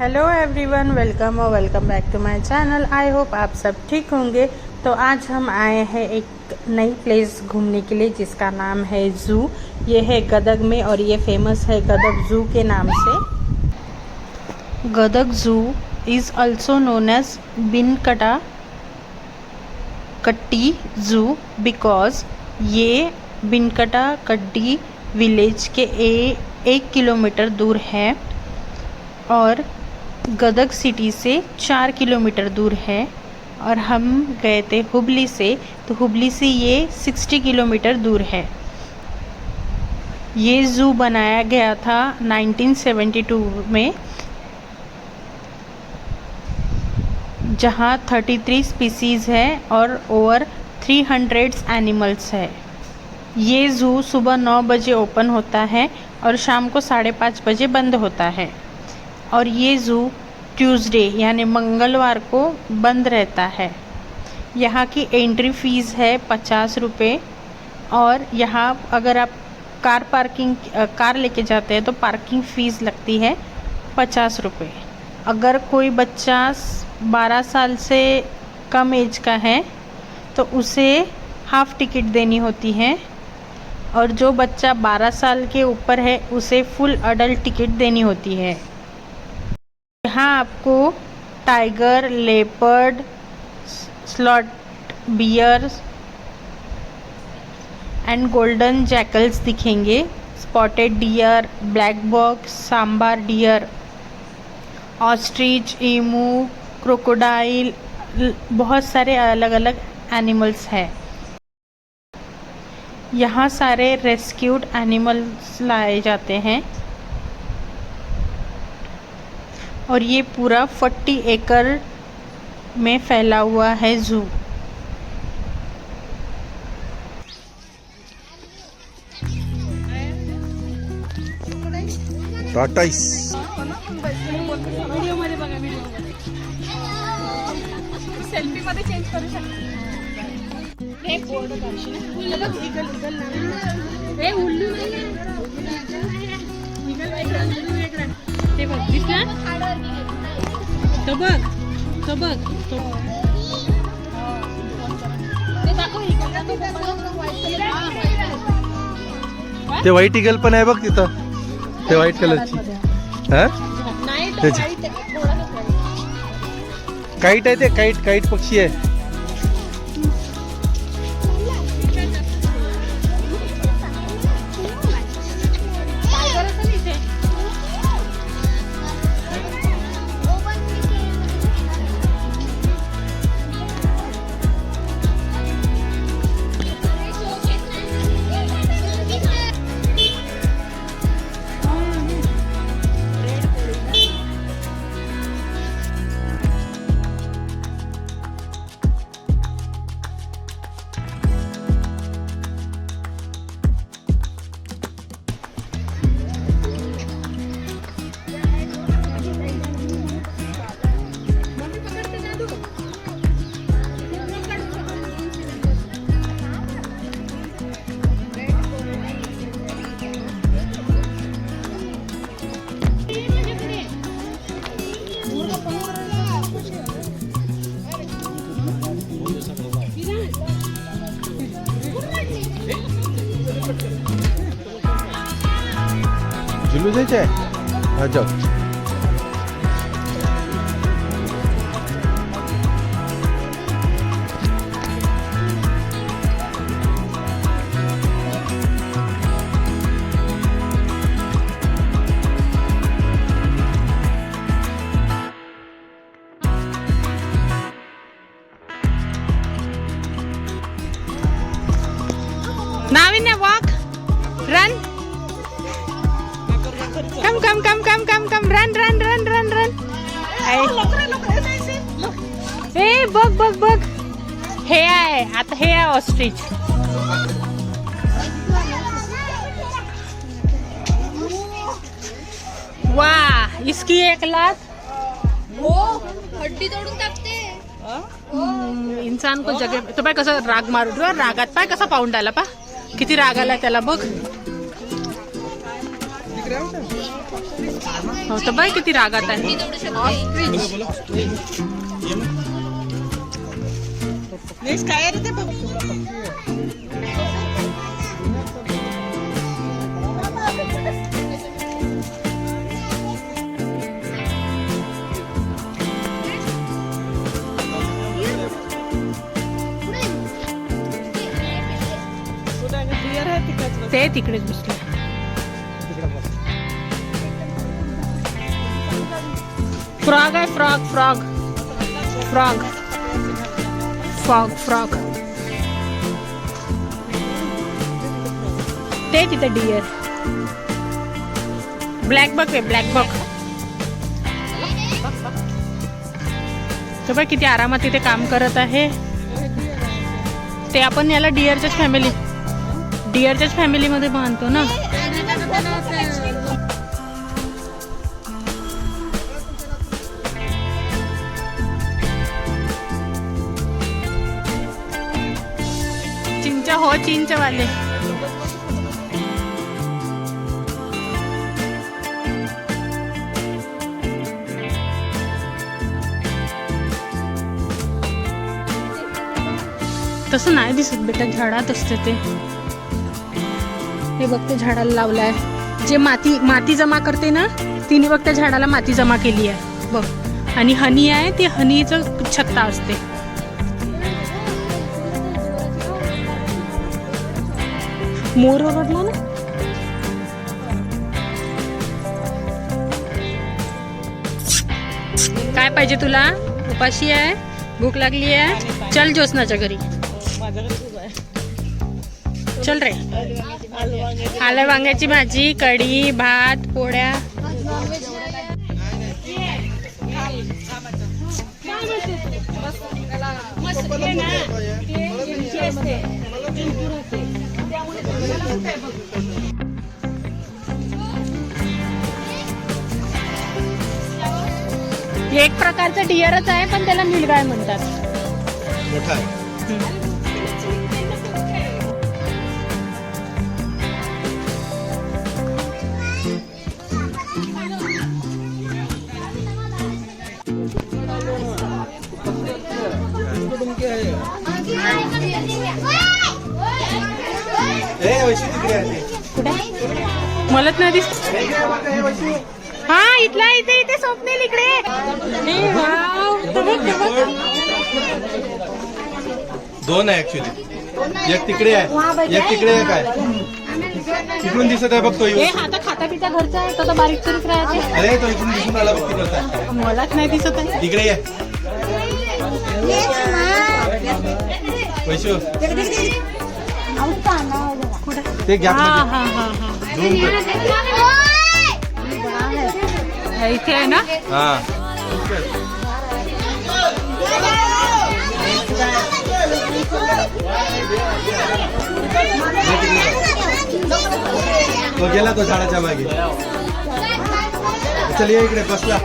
Hello everyone, welcome back to my channel. I hope आप सब ठीक होंगे। तो आज हम आए हैं एक नई प्लेस घूमने के लिए जिसका नाम है ज़ू। ये है गदग में और ये फेमस है गदग ज़ू के नाम से। Gadag zoo is also known as Binkadakatti zoo because ये बिनकटा कट्टी विलेज के 1 किलोमीटर दूर है और गदग सिटी से 4 किलोमीटर दूर है। और हम गए थे हुबली से, तो हुबली से ये 60 किलोमीटर दूर है। ये ज़ू बनाया गया था 1972 में, जहाँ 33 स्पीसीज़ है और ओवर 300 एनिमल्स है। ये ज़ू सुबह 9 बजे ओपन होता है और शाम को 5:30 बजे बंद होता है। और ये ज़ू ट्यूसडे यानी मंगलवार को बंद रहता है। यहाँ की एंट्री फ़ीस है 50 रुपये और यहाँ अगर आप कार लेके जाते हैं तो पार्किंग फ़ीस लगती है 50 रुपये। अगर कोई बच्चा 12 साल से कम एज का है तो उसे हाफ़ टिकट देनी होती है और जो बच्चा 12 साल के ऊपर है उसे फुल अडल्ट टिकट देनी होती है। यहाँ आपको tiger, leopard, sloth bears and golden jackals दिखेंगे। Spotted deer, black bucks, sambar deer, ostrich, emu, crocodile, बहुत सारे अलग अलग एनिमल्स हैं। यहाँ सारे रेस्क्यूड एनिमल्स लाए जाते हैं और ये पूरा 40 एकड़ में फैला हुआ है ज़ू। टाटाईस सेल्फी मध्ये चेंज करू शकतो। हे बोर्ड काढशील ना, हे उल्लू नाही ते बघ, दिसला तो बघ, तो बघ, तो ते व्हाईट ईगल पण आहे बघ तिथं, ते व्हाईट कलरची काईट आहे, ते काईट पक्षी आहे। झुलू जायचं आहे, हा जाऊ। नाविन्य वॉक, रन, कम रन। ए बघ, हे आहे आता, हे आहे ऑस्ट्रिच। वाह, इसकी 1 लाख। हो, हड्डी तोडून टाकते। इंसान को जगह तो पाय कसं राग मारू, रागात पाय कसा पाऊंड आला, पा किती राग आला त्याला बघ। हो तर बाय किती रागात आहे. काय रे ते ते तिकडेच बसले. फ्रॉग आहे frog frog frog frog frog ते तिथे डिअर. ब्लॅक बक आहे ब्लॅक बक. तर बघ किती आरामात तिथे काम करत आहे ते. आपण याला डिअरच्याच फॅमिलीमध्ये बांधतो ना. चिंच हो चिंचवाले. तसं नाही दिसत बेटा, झाडात असते ते. हे बघ ते झाडाला लावलंय. जे माती जमा करते ना तिने बघ त्या झाडाला माती जमा केली आहे बघ. आणि हनी आहे ते हनीचं छत्ता असते. मोर ओरडला ना. काय पाहिजे तुला? उपाशी आहे, भूक लागली आहे. चल ज्योत्स्नाच्या घरी चल रे. आलं वांग्याची भाजी, कढी, भात, पोळ्या. एक प्रकारचं डिअरच आहे पण त्याला नीलगाय म्हणतात. मोठा आहे. मलाच नाही दिसत. हा इथला इथे स्वप्नेल इकडे. दोन आहे ऍक्च्युली. एक तिकडे आहे एक तिकडे आहे. काय इकडून दिसत आहे बघ तो. आता खाता पिता घरचा आहे तो बारीक चुरीक राहते. अरे तो इकडून दिसून आला बघ तिकडचा. मलाच नाही दिसत आहे. तिकडे आहे वैशू. ते गॅप हा हा हा हा इथे आहे ना. हा तो गेला तो झाडाच्या मागे. चल ये इकडे बसला.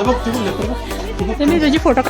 बघ तुम्ही तुझी फोटो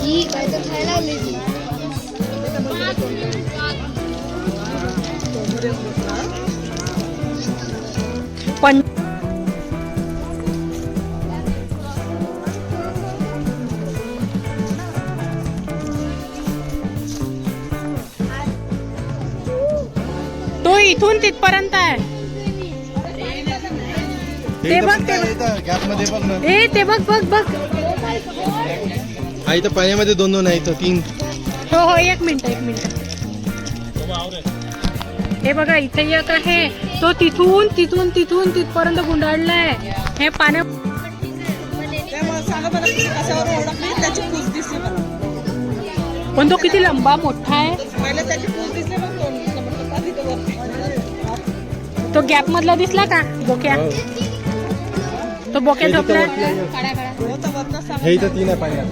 ही काय तर खायला आली ती. पण तो इथून तिथपर्यंत आहे. ते बघ, ते बघ. गॅप मध्ये बघ ना. ए ते बघ बघ बघ. हा इथं पाण्यामध्ये दोन दोन आहे इथं 3. हो हो, एक मिनिट. हे बघा इथे एक आहे, तो तिथून तिथपर्यंत गुंडाळलाय. हे पाण्या त्यामुळे सांगा बरं तुम्ही कशावर ओळखली त्याची पूस दिसली मला. पण तो किती लंबा मोठा आहे. पहिले त्याची पूस दिसली मग तोंड दिसलं म्हटलं का तिथं वरती. तो गॅप मधला दिसला का बोक्या. तो बोक्या झोपला. हो तर वरनं सांगा. हे इथं 3 आहे पाण्यात.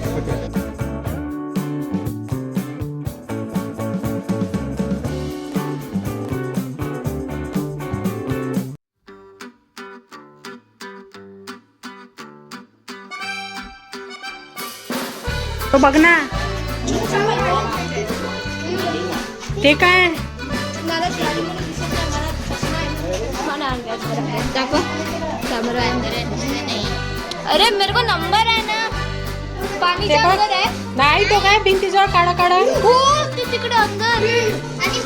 तो बघ ना. ते काय मला शाळेमध्ये दिसत नाही, मला चष्मा आहे. मला अंदाज आहे. दाखव. कॅमेरा अंदर है. अरे मेरे को नंबर है ना. पाणी ते बघ. अंदर आहे. नाही, तो काय भिंतीजवळ काढा. हो ते तिकडे अंदर. आणि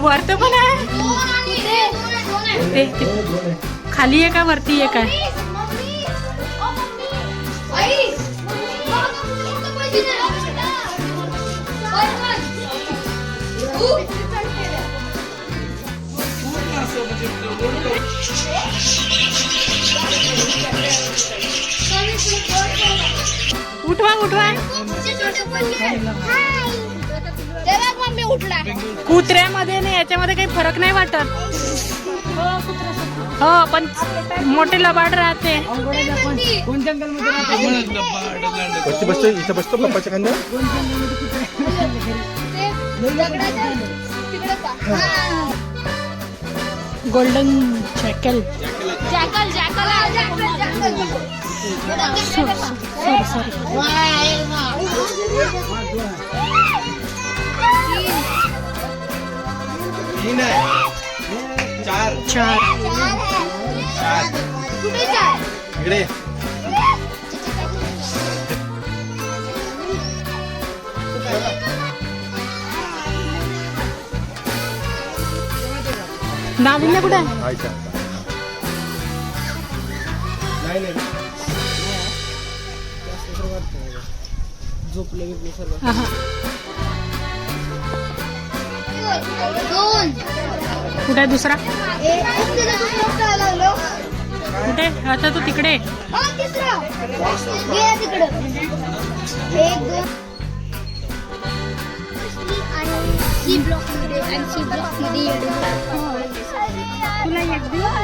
वरत पण आहे. ते खाली आहे का वरती आहे काय. उठवा मम्मी उठला. कुत्र्यामध्ये नाही, याच्यामध्ये काही फरक नाही वाटत. हो पण मोठे लबाड राहते. बसतो इथं बसतो पप्पाच्या खांद्यावर. Golden jackal. तीन आहे. 4 कुठे चार. इकडे. नाविन्य कुठे आहे. अच्छा. नाही आहा. दोन. कुठे आहे दुसरा. लागलो. कुठे आता तो तिकडे. तिसरा गेला तिकडं. 1 2 आणि सी ब्लॉक मध्ये आणि सी ब्लॉक मध्ये तुला एक दिवस